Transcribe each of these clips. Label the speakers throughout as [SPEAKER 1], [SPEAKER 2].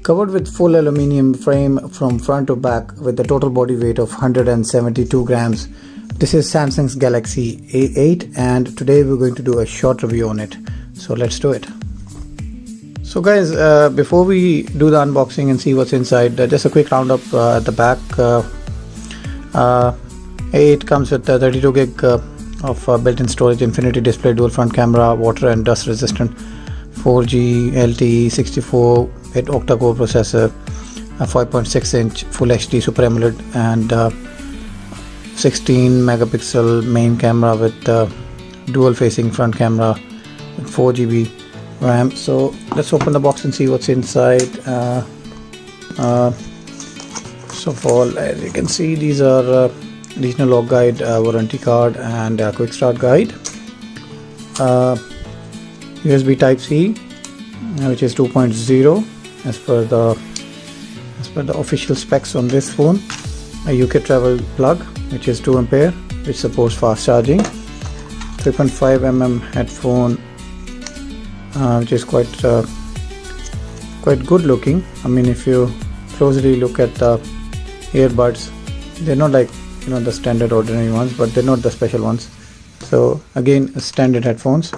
[SPEAKER 1] Covered with full aluminium frame from front to back with a total body weight of 172 grams. This is Samsung's Galaxy A8 and today we're going to do a short review on it. So let's do it. So guys, before we do the unboxing and see what's inside, just a quick roundup at the back. A8 comes with 32 gig of built-in storage, infinity display, dual front camera, water and dust resistant, 4G LTE, 64-bit octa-core processor, a 5.6-inch Full HD Super AMOLED and 16 megapixel main camera with dual facing front camera with 4 GB RAM. So let's open the box and see what's inside. So of all, as you can see, these are regional log guide, warranty card and quick start guide. USB type C, which is 2.0 as per the official specs on this phone. A UK travel plug, which is 2 ampere, which supports fast charging. 3.5 mm headphone, which is quite good looking. I mean, if you closely look at the earbuds, they're not like the standard ordinary ones, but they're not the special ones. So again, standard headphones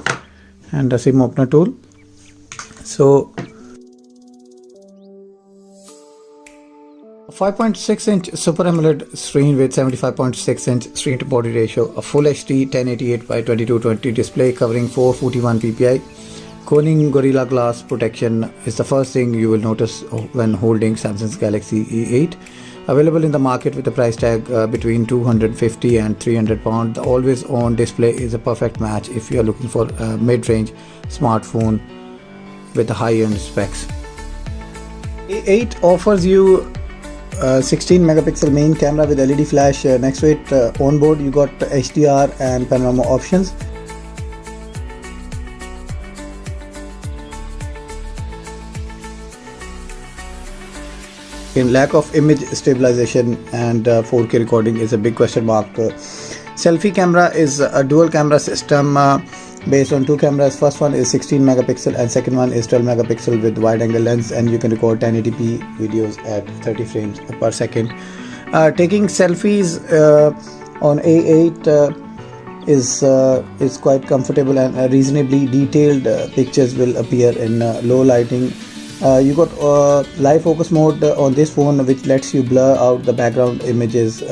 [SPEAKER 1] and a SIM opener tool. So a 5.6-inch Super AMOLED screen with 75.6-inch screen to body ratio, a Full HD 1088x2220 display covering 441 ppi. Corning Gorilla Glass protection is the first thing you will notice when holding Samsung's Galaxy A8. Available in the market with a price tag between 250 and 300 pounds. The always on display is a perfect match if you are looking for a mid-range smartphone with a high-end specs. A8 offers you 16 megapixel main camera with LED flash next to it. On board you got HDR and panorama options. In lack of image stabilization and 4K recording is a big question mark. Selfie camera is a dual camera system based on 2 cameras. First one is 16 megapixel and second one is 12 megapixel with wide angle lens, and you can record 1080p videos at 30 frames per second. Taking selfies on A8 is quite comfortable, and reasonably detailed pictures will appear in low lighting. You got live focus mode on this phone, which lets you blur out the background images.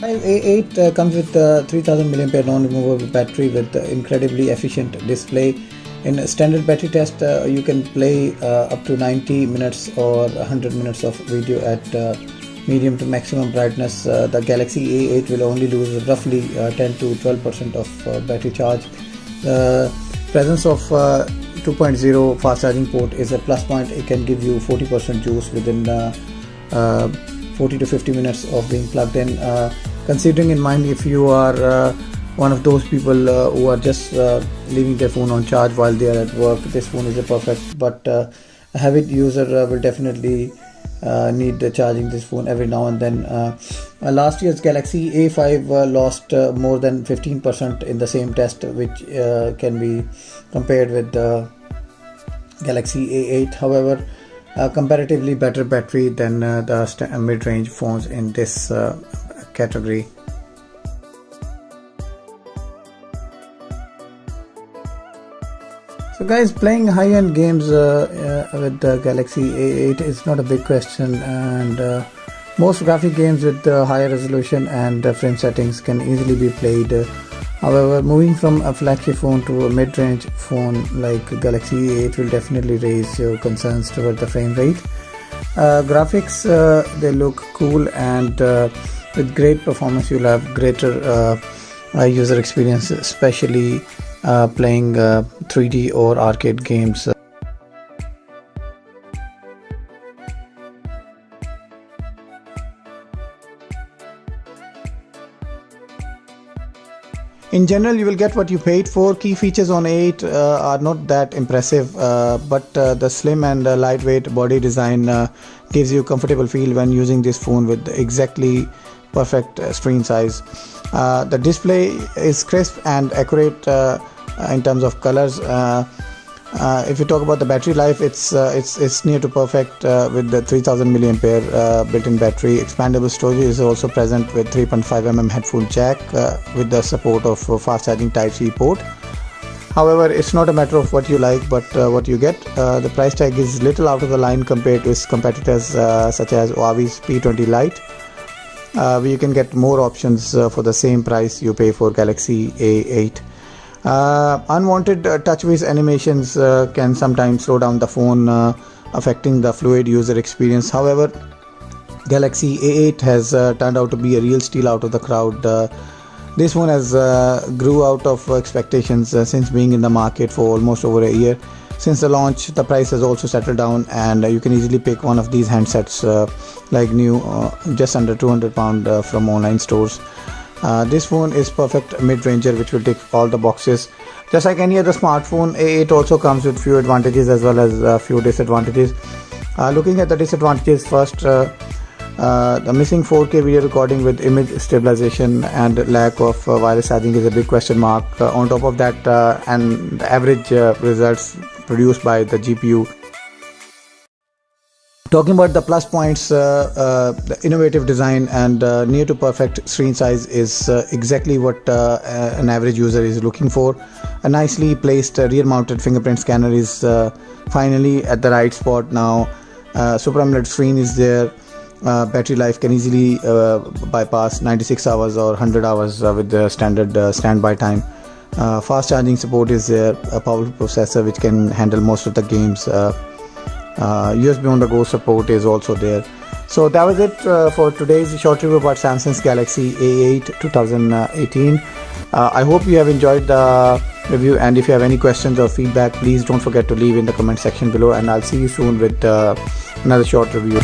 [SPEAKER 1] A8 comes with 3000 mAh non-removable battery with incredibly efficient display. In a standard battery test, you can play up to 90 minutes or 100 minutes of video at medium to maximum brightness. The Galaxy A8 will only lose roughly 10 to 12% of battery charge. The presence of 2.0 fast charging port is a plus point. It can give you 40% juice within 40 to 50 minutes of being plugged in. Considering in mind, if you are one of those people who are just leaving their phone on charge while they are at work, this phone is a perfect, but a heavy user will definitely need charging this phone every now and then. Last year's Galaxy A5 lost more than 15% in the same test, which can be compared with the Galaxy A8. However, comparatively better battery than the mid-range phones in this category. So guys, playing high-end games with the Galaxy A8 is not a big question, and most graphic games with higher resolution and frame settings can easily be played. However, moving from a flagship phone to a mid-range phone like Galaxy A8 will definitely raise your concerns toward the frame rate. Graphics, they look cool, and with great performance you'll have greater user experience, especially playing 3D or arcade games. In general, you will get what you paid for. Key features on A8 are not that impressive, but the slim and lightweight body design gives you a comfortable feel when using this phone with exactly perfect screen size. The display is crisp and accurate in terms of colors. If you talk about the battery life, it's near to perfect with the 3000 milliampere built-in battery. Expandable storage is also present with 3.5 headphone jack with the support of fast charging Type-C port. However, it's not a matter of what you like, but what you get. The price tag is little out of the line compared to its competitors such as Huawei's P20 Lite, where you can get more options for the same price you pay for Galaxy A8. Unwanted touch-based animations can sometimes slow down the phone, affecting the fluid user experience. However, Galaxy A8 has turned out to be a real steal out of the crowd. This one has grew out of expectations since being in the market for almost over a year. Since the launch, the price has also settled down, and you can easily pick one of these handsets like new, just under £200 from online stores. This phone is perfect mid-ranger, which will tick all the boxes. Just like any other smartphone, A8 also comes with few advantages as well as a few disadvantages. Looking at the disadvantages first, the missing 4K video recording with image stabilization and lack of wireless charging is a big question mark. On top of that, and the average results produced by the GPU. Talking about the plus points, the innovative design and near to perfect screen size is exactly what an average user is looking for. A nicely placed rear mounted fingerprint scanner is finally at the right spot now. Super AMOLED screen is there. Battery life can easily bypass 96 hours or 100 hours with the standard standby time. Fast charging support is there. A powerful processor which can handle most of the games. USB on the go support is also there. So that was it for today's short review about Samsung's Galaxy A8 2018. I hope you have enjoyed the review, and if you have any questions or feedback, please don't forget to leave in the comment section below, and I'll see you soon with another short review.